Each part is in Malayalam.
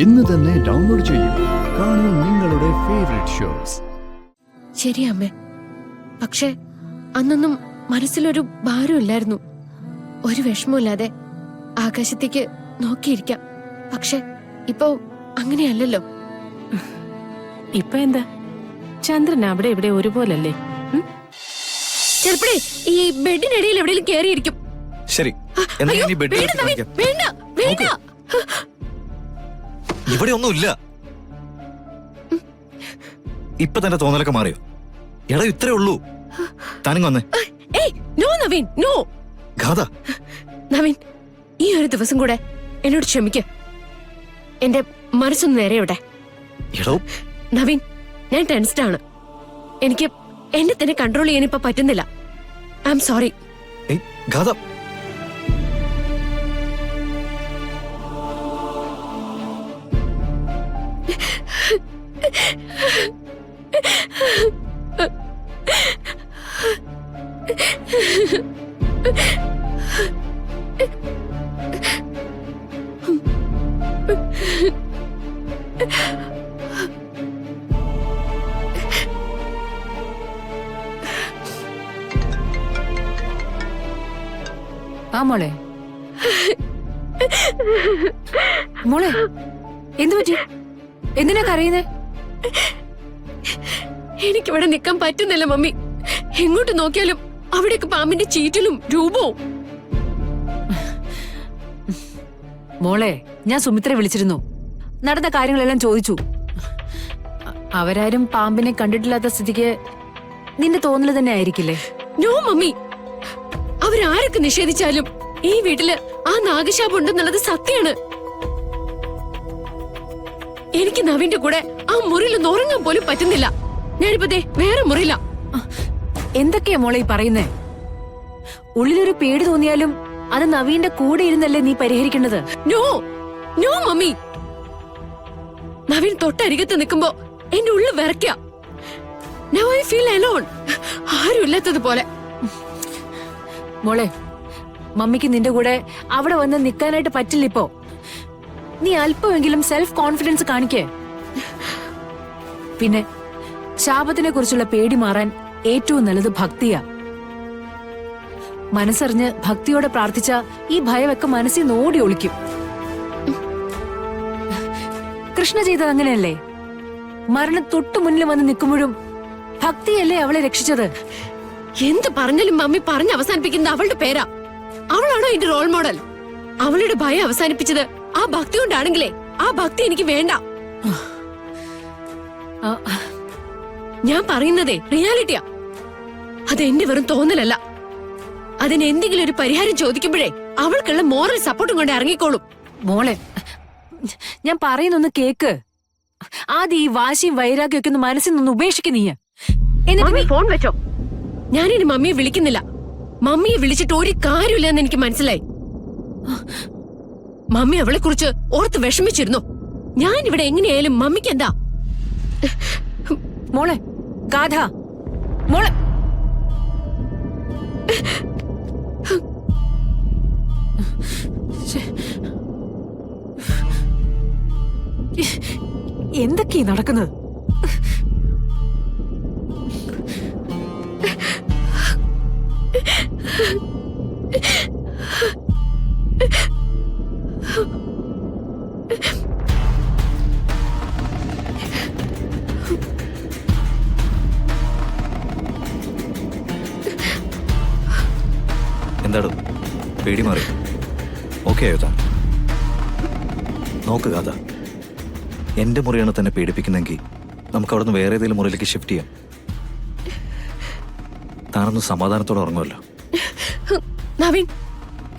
ഇന്ന് തന്നെ ഡൗൺലോഡ് ചെയ്യൂ. കാണൂ നിങ്ങളുടെ ഫേവറേറ്റ് ഷോസ്. ശരി അമ്മേ, പക്ഷെ അന്നൊന്നും മനസ്സിലൊരു ഭാരമില്ലായിരുന്നു. ഒരു വിഷമമില്ലാതെ ആകാശത്തേക്ക് നോക്കിയിരിക്കാം. പക്ഷെ ഇപ്പോ അങ്ങനെയല്ലല്ലോ. ഇപ്പൊ എന്താ, ചന്ദ്രൻ അവിടെ ഇവിടെ ഒരുപോലല്ലേ? ചിലപ്പോഴേ ഈ ബെഡിനിടയിൽ എവിടെയെങ്കിലും കേറിയിരിക്കും. ശരി, വേണ്ട വേണ്ട. ഇവിടെ ഒന്നുമില്ല. ഇപ്പൊ തന്നെ തോന്നലൊക്കെ മാറിയോ? എടാ ഇത്രേ ഉള്ളൂ. താനും വന്നേ. No Naveen, no. ഗാഥ, നവീൻ, ഈ ഒരു ദിവസം കൂടെ എന്നോട് ക്ഷമിക്ക. എന്റെ മനസ്സൊന്ന് നേരെയോട്ടെ. നവീൻ, ഞാൻ ടെൻസ്ഡ് ആണ്. എനിക്ക് എന്നെ തന്നെ കൺട്രോൾ ചെയ്യാൻ ഇപ്പൊ പറ്റുന്നില്ല. I am sorry. ഗാഥ, ആ മോളെ, മോളെ എന്തു പറ്റി? എന്തിനാ കരയുന്നേ? എനിക്കിവിടെ നിൽക്കാൻ പറ്റുന്നില്ല മമ്മി. എങ്ങോട്ട് നോക്കിയാലും അവിടേക്ക് പാമ്പിന്റെ ചീറ്റലും രൂപവും. മോളെ, ഞാൻ സുമിത്രയെ വിളിച്ചിരുന്നു. നടന്ന കാര്യങ്ങളെല്ലാം ചോദിച്ചു. അവരാരും പാമ്പിനെ കണ്ടിട്ടില്ലാത്ത സ്ഥിതിക്ക് നിന്റെ തോന്നല് തന്നെ ആയിരിക്കില്ലേ? നോ മമ്മി, അവരാരൊക്കെ നിഷേധിച്ചാലും ഈ വീട്ടില് ആ നാഗശാപം ഉണ്ടെന്നുള്ളത് സത്യാണ്. എനിക്ക് നവീന്റെ കൂടെ ആ മുറിയിൽ ഉറങ്ങാൻ പോലും പറ്റുന്നില്ല. ഞാനിപ്പോ വേറെ മുറിയില്ല. എന്തൊക്കെയാ മോളെ ഈ പറയുന്നേ? ഉള്ളിലൊരു പേടി തോന്നിയാലും അത് നവീന്റെ കൂടെ ഇരുന്നല്ലേ നീ പരിഹരിക്കേണ്ടത്? നോ നോ മമ്മി, നവീൻ തൊട്ടരികത്ത് നിൽക്കുമ്പോ എന്റെ ഉള്ളിൽ വിറയ്ക്ക. Now I feel alone. ആരും ഇല്ലാത്തതുപോലെ. മോളെ, മമ്മിക്ക് നിന്റെ കൂടെ അവിടെ വന്ന് നിൽക്കാനായിട്ട് പറ്റില്ല ഇപ്പോ. നീ അല്പമെങ്കിലും സെൽഫ് കോൺഫിഡൻസ് കാണിക്കേ. പിന്നെ ശാപത്തിനെ കുറിച്ചുള്ള പേടി മാറാൻ ഏറ്റവും നല്ലത് ഭക്തിയാ. മനസ്സറിഞ്ഞ് ഭക്തിയോടെ പ്രാർത്ഥിച്ച ഈ ഭയമൊക്കെ മനസ്സിൽ നോടി ഒളിക്കും. കൃഷ്ണ ചെയ്തത് അങ്ങനെയല്ലേ? മരണം തൊട്ടു മുന്നിൽ വന്ന് നിൽക്കുമ്പോഴും ഭക്തിയല്ലേ അവളെ രക്ഷിച്ചത്. എന്ത് പറഞ്ഞാലും മമ്മി പറഞ്ഞ് അവസാനിപ്പിക്കുന്നത് അവളുടെ പേരാ. അവളാണോ എന്റെ റോൾ മോഡൽ? അവളുടെ ഭയം അവസാനിപ്പിച്ചത് ആ ഭക്തി കൊണ്ടാണെങ്കിലേ ആ ഭക്തി എനിക്ക് വേണ്ട. ഞാൻ പറയുന്നതേ റിയാലിറ്റിയാ. അത് എന്റെ വെറും തോന്നലല്ല. അതിന് എന്തെങ്കിലും ഒരു പരിഹാരം ചോദിക്കുമ്പോഴേ അവൾക്കുള്ള മോറൽ സപ്പോർട്ടും കൊണ്ട് ഇറങ്ങിക്കോളും. മോളെ, ഞാൻ പറയുന്നൊന്ന് കേക്ക്. ആദ്യം ഈ വാശിയും വൈരാഗ്യമൊക്കെ ഒന്ന് മനസ്സിൽ നിന്ന് ഉപേക്ഷിക്കുന്നീ. എന്നിട്ട് ഫോൺ വെച്ചോ. ഞാനിനി മമ്മിയെ വിളിക്കുന്നില്ല. മമ്മിയെ വിളിച്ചിട്ട് ഒരു കാര്യമില്ലെന്ന് എനിക്ക് മനസ്സിലായി. മമ്മി അവളെ കുറിച്ച് ഓർത്ത് വിഷമിച്ചിരുന്നു. ഞാൻ ഇവിടെ എങ്ങനെയായാലും മമ്മിക്ക് എന്താ? മോളെ ഗാഥ, മോളെ എന്തൊക്കെയാ നടക്കുന്നത്? എന്താടോ പേടി മാറി? ഓക്കെ ആയോ താൻ? നോക്ക് ഗാഥ, എന്റെ മുറിയാണ് തന്നെ പേടിപ്പിക്കുന്നെങ്കിൽ നമുക്ക് അവിടെ നിന്ന് വേറെ ഏതെങ്കിലും മുറിയിലേക്ക് ഷിഫ്റ്റ് ചെയ്യാം. താനൊന്ന് സമാധാനത്തോടെ ഉറങ്ങുമല്ലോ. നവീൻ,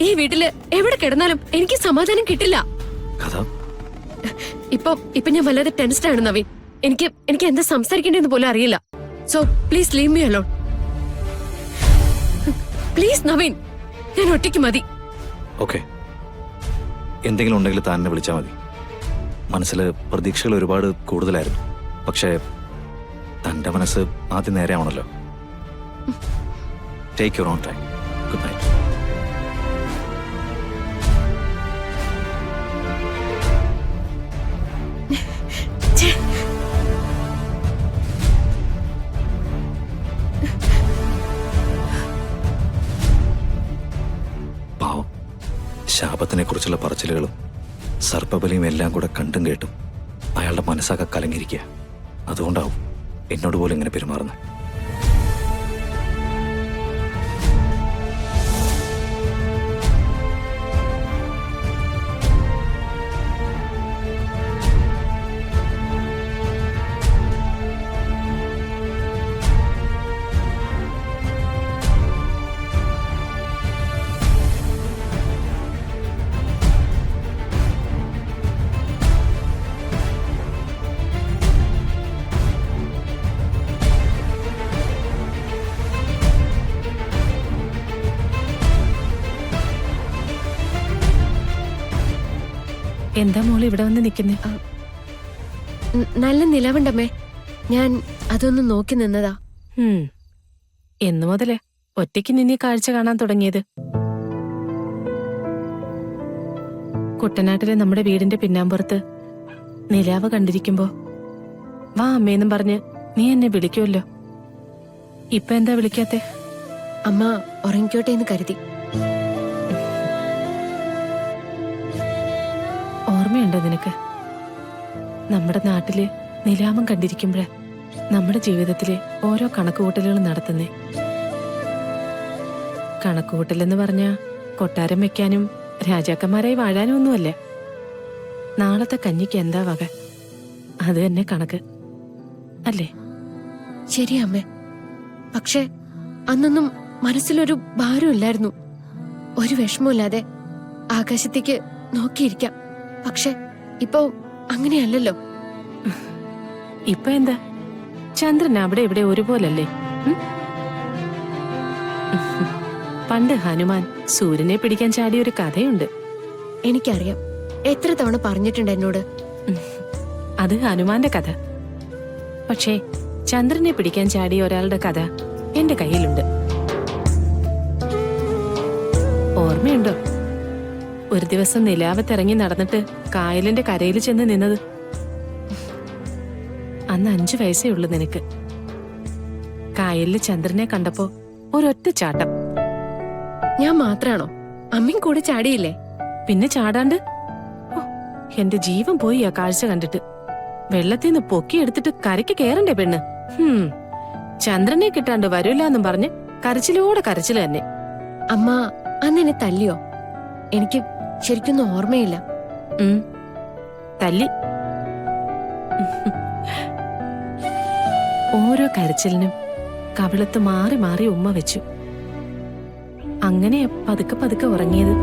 ഈ വീട്ടില് എവിടെ കിടന്നാലും എനിക്ക് സമാധാനം കിട്ടില്ല. കഥ, ഇപ്പൊ ഞാൻ വല്ലാതെ ടെൻസ്ഡ് ആണ് നവീൻ. എനിക്ക് എന്താ സംസാരിക്കേണ്ടതെന്ന് പോലും അറിയില്ല. So please leave me alone. Please Naveen, ഞാൻ ഒറ്റയ്ക്ക് മതി. ഓക്കെ, എന്തെങ്കിലും ഉണ്ടെങ്കിൽ താൻ എന്നെ വിളിച്ചാൽ മതി. മനസ്സിൽ പ്രതീക്ഷകൾ ഒരുപാട് കൂടുതലായിരുന്നു. പക്ഷേ തൻ്റെ മനസ്സ് ആദ്യം നേരെയാവണല്ലോ. Take your own time. Good night. ഛേ. പാവം, ശാപത്തിനെ കുറിച്ചുള്ള പറച്ചിലുകളും സർപ്പബലിയും എല്ലാം കൂടെ കണ്ടും കേട്ടും അയാളുടെ മനസ്സാകെ കലങ്ങിയിരിക്കുക. അതുകൊണ്ടാവും എന്നോട് പോലും ഇങ്ങനെ പെരുമാറുന്നത്. എന്താ മോള് ഇവിടെ വന്ന് നിക്കുന്നേ? നല്ല നിലവുണ്ടമ്മേ. ഞാൻ അതൊന്ന് നോക്കി നിന്നതാ. എന്നു മുതലേ ഒറ്റയ്ക്ക് നിന്നെ കാഴ്ച കാണാൻ തുടങ്ങിയത്? കുട്ടനാട്ടിലെ നമ്മുടെ വീടിന്റെ പിന്നാമ്പുറത്ത് നിലാവ് കണ്ടിരിക്കുമ്പോ വാ അമ്മേന്നും പറഞ്ഞ് നീ എന്നെ വിളിക്കുമല്ലോ. ഇപ്പൊ എന്താ വിളിക്കാത്തെ? അമ്മ ഉറങ്ങിക്കോട്ടെ എന്ന് കരുതി. ഓർമ്മയുണ്ടോ നിനക്ക്? നമ്മുടെ നാട്ടില് നിലാമം കണ്ടിരിക്കുമ്പോഴ നമ്മുടെ ജീവിതത്തിലെ ഓരോ കണക്കുകൂട്ടലുകൾ നടത്തുന്നേ. കണക്കുകൂട്ടലെന്ന് പറഞ്ഞാ കൊട്ടാരം വെക്കാനും രാജാക്കന്മാരായി വാഴാനും ഒന്നുമല്ല. നാളത്തെ കഞ്ഞിക്ക് എന്താ വക, അത് തന്നെ കണക്ക് അല്ലേ? ശരി അമ്മേ. പക്ഷെ അന്നൊന്നും മനസ്സിലൊരു ഭാരമില്ലായിരുന്നു. ഒരു വിഷമമില്ലാതെ ആകാശത്തേക്ക് നോക്കിയിരിക്കാം. പക്ഷെ ഇപ്പോ അങ്ങനെയല്ലല്ലോ. ഇപ്പൊ എന്താ, ചന്ദ്രൻ അവിടെ ഇവിടെ ഒരുപോലല്ലേ? പണ്ട് ഹനുമാൻ സൂര്യനെ പിടിക്കാൻ ചാടിയ ഒരു കഥയുണ്ട്. എനിക്കറിയാം, എത്ര തവണ പറഞ്ഞിട്ടുണ്ട് എന്നോട്. അത് ഹനുമാന്റെ കഥ. പക്ഷേ ചന്ദ്രനെ പിടിക്കാൻ ചാടിയ ഒരാളുടെ കഥ എന്റെ കയ്യിലുണ്ട്. ഓർമ്മയുണ്ടോ? ഒരു ദിവസം നിലാവത്തിറങ്ങി നടന്നിട്ട് കായലിന്റെ കരയിൽ ചെന്ന് നിന്നത്. അന്ന് 5 വയസ്സേ ഉള്ളൂ നിനക്ക്. കായലില് ചന്ദ്രനെ കണ്ടപ്പോ ഒരൊറ്റ ചാട്ടം. ഞാൻ മാത്രാണോ? അമ്മയും കൂടെ ചാടിയില്ലേ? പിന്നെ ചാടാണ്ട്. എന്റെ ജീവൻ പോയി ആ കാഴ്ച കണ്ടിട്ട്. വെള്ളത്തിൽ നിന്ന് പൊക്കിയെടുത്തിട്ട് കരയ്ക്ക് കേറണ്ടേ പെണ്ണ്. ചന്ദ്രനെ കിട്ടാണ്ട് വരൂലെന്നും പറഞ്ഞ് കരച്ചിലോടെ കരച്ചില് തന്നെ. അമ്മ അന്ന് എന്നെ തല്ലിയോ? എനിക്ക് ശരിക്കൊന്നും ഓർമ്മയില്ല. തല്ലി. ഓരോ കരച്ചിലിനും കവിളത്ത് മാറി മാറി ഉമ്മ വെച്ചു. അങ്ങനെ പതുക്കെ പതുക്കെ ഉറങ്ങിയത്.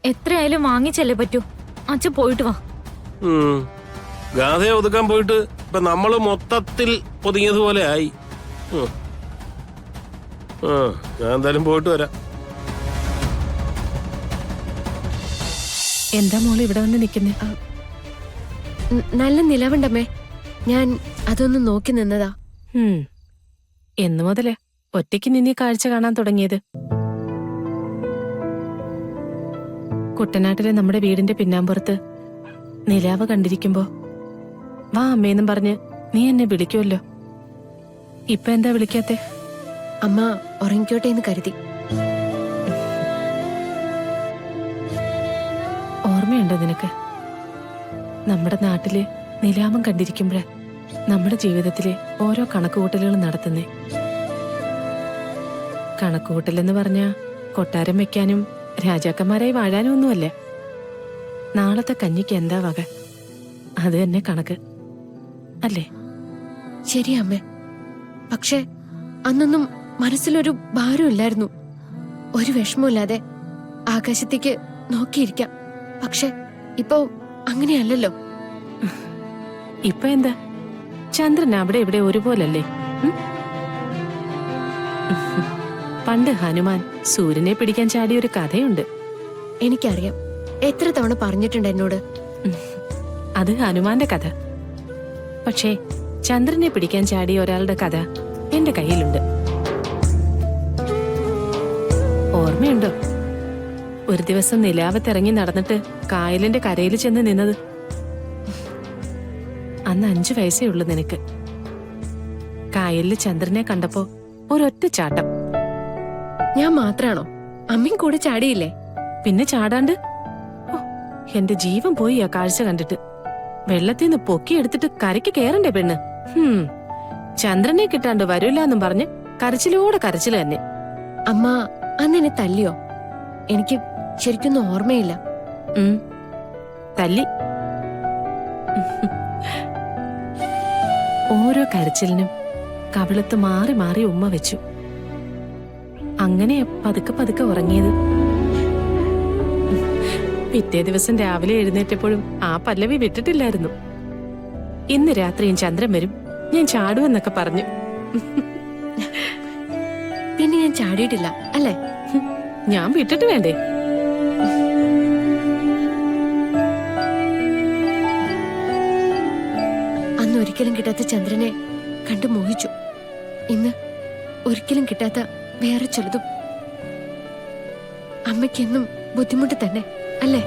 എത്രയായാലും വാങ്ങിച്ചല്ലേ പറ്റൂ. അച്ഛൻ പോയിട്ട് വാ. ഗാഥയെ ഒതുക്കാൻ പോയിട്ട് ഇപ്പൊ നമ്മള് മൊത്തത്തിൽ ഒതുങ്ങിയതുപോലെ ആയി. ഞാൻ എന്തായാലും പോയിട്ട് വരാം. എന്താ മോള് ഇവിടെ വന്ന് നിക്കുന്നേ? നല്ല നിലവുണ്ടമ്മേ. ഞാൻ അതൊന്ന് നോക്കി നിന്നതാ. എന്നു മുതലേ ഒറ്റയ്ക്ക് നിന്നെ കാഴ്ച കാണാൻ തുടങ്ങിയത്? കുട്ടനാട്ടിലെ നമ്മുടെ വീടിന്റെ പിന്നാമ്പുറത്ത് നിലാവ് കണ്ടിരിക്കുമ്പോ വാ അമ്മേന്നും പറഞ്ഞ് നീ എന്നെ വിളിക്കുമല്ലോ. ഇപ്പൊ എന്താ വിളിക്കാത്തെ? അമ്മ ഉറങ്ങിക്കോട്ടെ എന്ന് കരുതി. ഓർമ്മയുണ്ടോ നിനക്ക്? നമ്മുടെ നാട്ടില് നിലാമം കണ്ടിരിക്കുമ്പോഴ നമ്മുടെ ജീവിതത്തിലെ ഓരോ കണക്കുകൂട്ടലുകൾ നടത്തുന്നേ. കണക്കുകൂട്ടലെന്ന് പറഞ്ഞാ കൊട്ടാരം വെക്കാനും രാജാക്കന്മാരായി വാഴാനും ഒന്നുമല്ല. നാളത്തെ കഞ്ഞിക്ക് എന്താ വക, അത് തന്നെ കണക്ക് അല്ലേ? ശരി അമ്മേ. പക്ഷെ അന്നൊന്നും മനസ്സിലൊരു ഭാരമില്ലായിരുന്നു. ഒരു വിഷമമില്ലാതെ ആകാശത്തേക്ക് നോക്കിയിരിക്കാം. പക്ഷെ ഇപ്പോ അങ്ങനെയല്ലല്ലോ. ഇപ്പൊ എന്താ, ചന്ദ്രൻ അവിടെ ഇവിടെ ഒരുപോലല്ലേ? പണ്ട് ഹനുമാൻ സൂര്യനെ പിടിക്കാൻ ചാടിയ ഒരു കഥയുണ്ട്. എനിക്കറിയാം, എത്ര തവണ പറഞ്ഞിട്ടുണ്ട് എന്നോട്. അത് ഹനുമാന്റെ കഥ. പക്ഷേ ചന്ദ്രനെ പിടിക്കാൻ ചാടിയ ഒരാളുടെ കഥ എന്റെ കയ്യിലുണ്ട്. ഓർമ്മയുണ്ടോ? ഒരു ദിവസം നിലാവത്തിറങ്ങി നടന്നിട്ട് കായലിന്റെ കരയിൽ ചെന്ന് നിന്നത്. അന്ന് 5 വയസ്സേ ഉള്ളൂ നിനക്ക്. കായലില് ചന്ദ്രനെ കണ്ടപ്പോ ഒരൊറ്റ ചാട്ടം. ഞാൻ മാത്രാണോ? അമ്മയും കൂടെ ചാടിയില്ലേ? പിന്നെ ചാടാണ്ട്. ഓ, എന്റെ ജീവൻ പോയി ആ കാഴ്ച കണ്ടിട്ട്. വെള്ളത്തിൽ നിന്ന് പൊക്കിയെടുത്തിട്ട് കരയ്ക്ക് കേറണ്ടേ പെണ്ണ്. ചന്ദ്രനെ കിട്ടാണ്ട് വരൂലെന്നും പറഞ്ഞ് കരച്ചിലോടെ കരച്ചില് തന്നെ. അമ്മ അന്ന് എന്നെ തല്ലിയോ? എനിക്ക് ശരിക്കൊന്നും ഓർമ്മയില്ല. തല്ലി. ഓരോ കരച്ചിലിനും കവിളത്ത് മാറി മാറി ഉമ്മ വെച്ചു. അങ്ങനെ പതുക്കെ പതുക്കെ ഉറങ്ങിയത്. പിറ്റേ ദിവസം രാവിലെ എഴുന്നേറ്റപ്പോഴും ആ പല്ലവി വിട്ടിട്ടില്ലായിരുന്നു. ഇന്ന് രാത്രിയും ചന്ദ്രൻ വരും, ഞാൻ ചാടുമെന്നൊക്കെ പറഞ്ഞു. പിന്നെ ഞാൻ ചാടിയിട്ടില്ല അല്ലേ? ഞാൻ വിട്ടിട്ട് വേണ്ടേ? അന്ന് ഒരിക്കലും കിട്ടാത്ത ചന്ദ്രനെ കണ്ടു മോഹിച്ചു. ഇന്ന് ഒരിക്കലും കിട്ടാത്ത വേറെ ചിലതും. അമ്മയ്ക്കെന്നും ബുദ്ധിമുട്ട് തന്നെ അല്ലേ?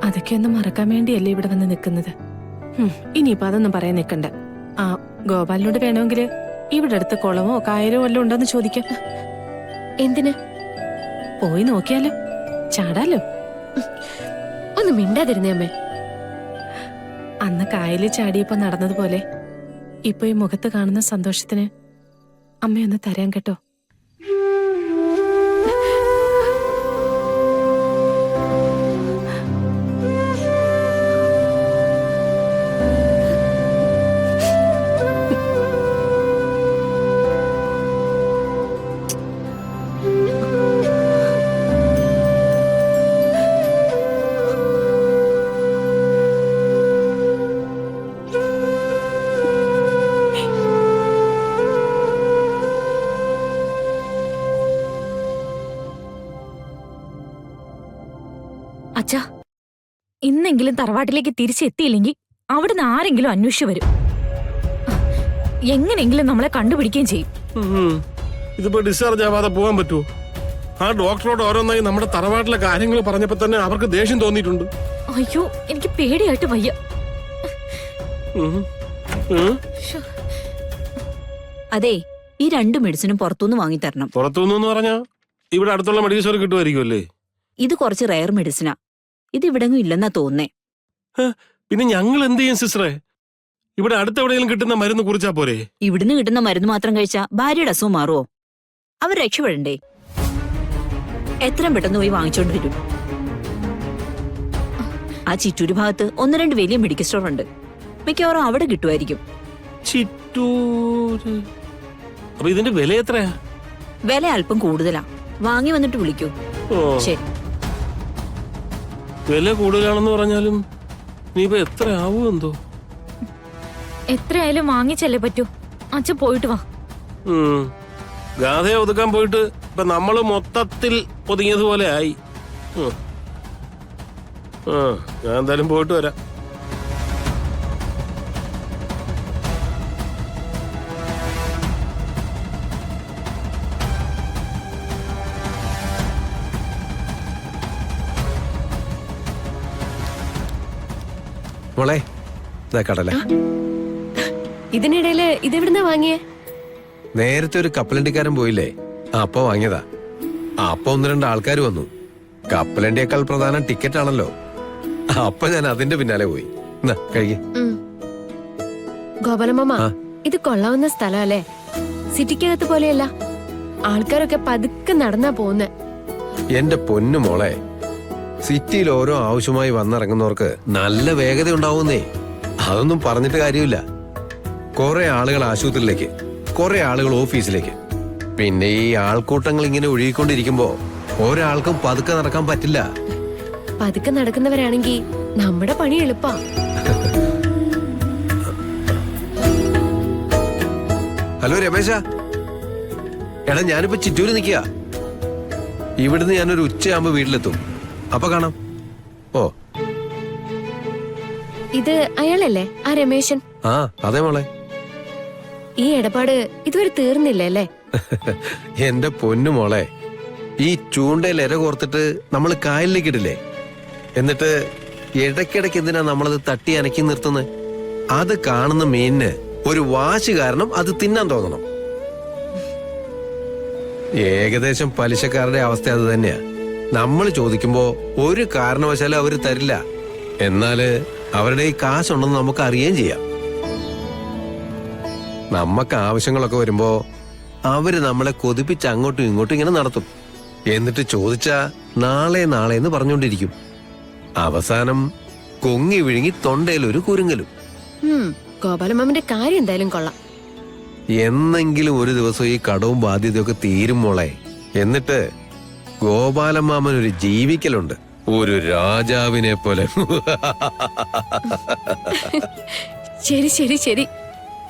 അതൊക്കെ ഒന്ന് മറക്കാൻ വേണ്ടിയല്ലേ ഇവിടെ വന്ന് നിൽക്കുന്നത്. ഇനിയിപ്പോ അതൊന്നും പറയാൻ നിൽക്കണ്ട. ആ ഗോപാലിനോട് വേണമെങ്കിൽ ഇവിടെ അടുത്ത് കുളമോ കായലോ വല്ലതും ഉണ്ടോന്ന് ചോദിക്കാം. എന്തിന്? പോയി നോക്കിയാലോ, ചാടാലോ. ഒന്ന് മിണ്ടാതിരുന്നേ അമ്മേ. അന്ന് കായലിൽ ചാടിയപ്പോ നടന്നതുപോലെ ഇപ്പൊ ഈ മുഖത്ത് കാണുന്ന സന്തോഷത്തിന് അമ്മയൊന്ന് തരാൻ കേട്ടോ. അച്ഛാ, ഇന്നെങ്കിലും തറവാട്ടിലേക്ക് തിരിച്ചെത്തിയില്ലെങ്കിൽ അവിടുന്ന് ആരെങ്കിലും അന്വേഷിച്ചു വരും. എങ്ങനെയെങ്കിലും നമ്മളെ കണ്ടുപിടിക്കുകയും ചെയ്യും. ഇതിപ്പോ ഡിസ്ചാർജ് ആവാതെ പോകാൻ പറ്റുമോ? ആ ഡോക്ടറോട് ഓരോന്നായി നമ്മുടെ തറവാട്ടിലെ കാര്യങ്ങൾ പറഞ്ഞപ്പോ തന്നെ അവർക്ക് ദേഷ്യം തോന്നിയിട്ടുണ്ട്. അയ്യോ, എനിക്ക് പേടിയായിട്ട് വയ്യ. അതെ, ഈ 2 മെഡിസിനും പുറത്തുനിന്ന് വാങ്ങിത്തരണം. പുറത്തുനിന്ന് പറഞ്ഞാ ഇവിടെ അടുത്തുള്ള മെഡിക്കൽ സ്റ്റോർ കിട്ടുമായിരിക്കുമല്ലേ? ഇത് കുറച്ച് റയർ മെഡിസിനാ. ഇത് ഇവിടെങ്ങും ഇല്ലെന്നാ തോന്നേ. പിന്നെ ഞങ്ങൾ എന്ത് ചെയ്യും സിസ്റ്ററെ? ഇവിടെ അടുത്തെവിടെയെങ്കിലും കിട്ടുന്ന മരുന്ന് കുറിച്ചാ പോരെ? ഇവിടുന്ന് കിട്ടുന്ന മരുന്ന് മാത്രം കഴിച്ചാ ഭാര്യയുടെ അസുഖം മാറുമോ? അവർ രക്ഷപ്പെടണ്ടേ? എത്രയും പെട്ടെന്ന് പോയി വാങ്ങിച്ചോണ്ട് വരും. ആ ചിറ്റൂര് ഭാഗത്ത് 1-2 വലിയ മെഡിക്കൽ സ്റ്റോർ ഉണ്ട്. മിക്കവാറും അവിടെ കിട്ടുമായിരിക്കും. ചിറ്റൂര്. അപ്പൊ ഇതിന്റെ വില എത്രയാ? വില അല്പം കൂടുതലാ. വാങ്ങി വന്നിട്ട് വിളിക്കൂ. ശരി. വില കൂടുതലാണെന്ന് പറഞ്ഞാലും നീയിപ്പോ എത്ര ആവുമെന്തോ? എത്രയായാലും വാങ്ങിച്ചല്ലേ പറ്റൂ. അച്ഛൻ പോയിട്ട് വാ. ഗാഥയെ ഒതുക്കാൻ പോയിട്ട് ഇപ്പൊ നമ്മള് മൊത്തത്തിൽ ഒതുങ്ങിയതുപോലെ ആയി. ഞാൻ എന്തായാലും പോയിട്ട് വരാം. മോളെ, കടല. ഇതിനിടയില് ഇതെവിടുന്നാ വാങ്ങിയേ? നേരത്തെ ഒരു കപ്പലണ്ടിക്കാരൻ പോയില്ലേ, അപ്പൊ വാങ്ങിയതാ. അപ്പൊ 1-2 ആൾക്കാർ വന്നു. കപ്പലണ്ടിയേക്കാൾ പ്രധാനം ടിക്കറ്റ് ആണല്ലോ. അപ്പൊ ഞാൻ അതിന്റെ പിന്നാലെ പോയി. കഴിക്കേ. ഗോപാലമ്മ, ഇത് കൊള്ളാവുന്ന സ്ഥലം അല്ലേ? സിറ്റിക്കകത്ത് പോലെയല്ല. ആൾക്കാരൊക്കെ പതുക്കെ നടന്നാ പോകുന്നേ. എന്റെ പൊന്നു മോളെ, സിറ്റിയിൽ ഓരോ ആവശ്യമായി വന്നിറങ്ങുന്നവർക്ക് നല്ല വേഗത ഉണ്ടാവുന്നേ. അതൊന്നും പറഞ്ഞിട്ട് കാര്യമില്ല. കുറെ ആളുകൾ ആശുപത്രിയിലേക്ക്, കുറെ ആളുകൾ ഓഫീസിലേക്ക്. പിന്നെ ഈ ആൾക്കൂട്ടങ്ങൾ ഇങ്ങനെ ഒഴുകിക്കൊണ്ടിരിക്കുമ്പോ ഒരാൾക്കും പതുക്കെ നടക്കാൻ പറ്റില്ല. പതുക്കെ നടക്കുന്നവരാണെങ്കിൽ നമ്മുടെ പണി എളുപ്പാ. ഹലോ രമേശ, എടാ ഞാനിപ്പോ ചിറ്റൂര് നിൽക്കുക. ഇവിടുന്ന് ഞാനൊരു ഉച്ചയാകുമ്പോ വീട്ടിലെത്തും. അപ്പൊ കാണാം. ഓ ഇത് അയാളല്ലേ ആ രമേശൻ? ആ അതെ മോളെ. ഈ ഇടപാട് ഇതുവരെ തീർന്നില്ല അല്ലേ? എന്റെ പൊന്നു മോളെ, ഈ ചൂണ്ടയിൽ ഇര കോർത്തിട്ട് നമ്മൾ കായലിലേക്ക് ഇടില്ലേ, എന്നിട്ട് ഇടയ്ക്കിടയ്ക്ക് എന്തിനാ നമ്മളത് തട്ടി അനക്കി നിർത്തുന്നത്? അത് കാണുന്ന മീനിന് ഒരു വാശി കാരണം അത് തിന്നാൻ തോന്നണം. ഏകദേശം പലിശക്കാരുടെ അവസ്ഥ അത് തന്നെയാ. നമ്മൾ ചോദിക്കുമ്പോ ഒരു കാരണവശാലും അവര് തരില്ല. എന്നാല് അവരുടെ ഈ കാശുണ്ടെന്ന് നമുക്ക് അറിയുകയും ചെയ്യാം. നമുക്ക് ആവശ്യങ്ങളൊക്കെ വരുമ്പോ അവര് നമ്മളെ കൊതിപ്പിച്ച് അങ്ങോട്ടും ഇങ്ങോട്ടും ഇങ്ങനെ നടത്തും. എന്നിട്ട് ചോദിച്ചാ നാളെ നാളെ എന്ന് പറഞ്ഞുകൊണ്ടിരിക്കും. അവസാനം കൊങ്ങി വിഴുങ്ങി തൊണ്ടയിലൊരു കുരുങ്ങലും. ഗോപാലമാമന്റെ കാര്യം എന്തായാലും കൊള്ളാം. എന്നെങ്കിലും ഒരു ദിവസം ഈ കടവും ബാധ്യതയൊക്കെ തീരും മോളെ. എന്നിട്ട് ഗോപാലമാമൻ ഒരു ജീവിക്കലുണ്ട്, ഒരു രാജാവിനെ പോലെ. ശരി ശരി ശരി,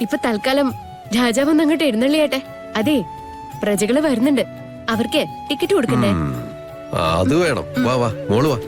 ഇപ്പൊ തൽക്കാലം രാജാവൊന്ന് അങ്ങോട്ട് എഴുന്നള്ളിയാട്ടെ. അതെ, പ്രജകള് വരുന്നുണ്ട്, അവർക്ക് ടിക്കറ്റ് കൊടുക്കണ്ടേ? അത് വേണം. വാ വാ മോള് വാ.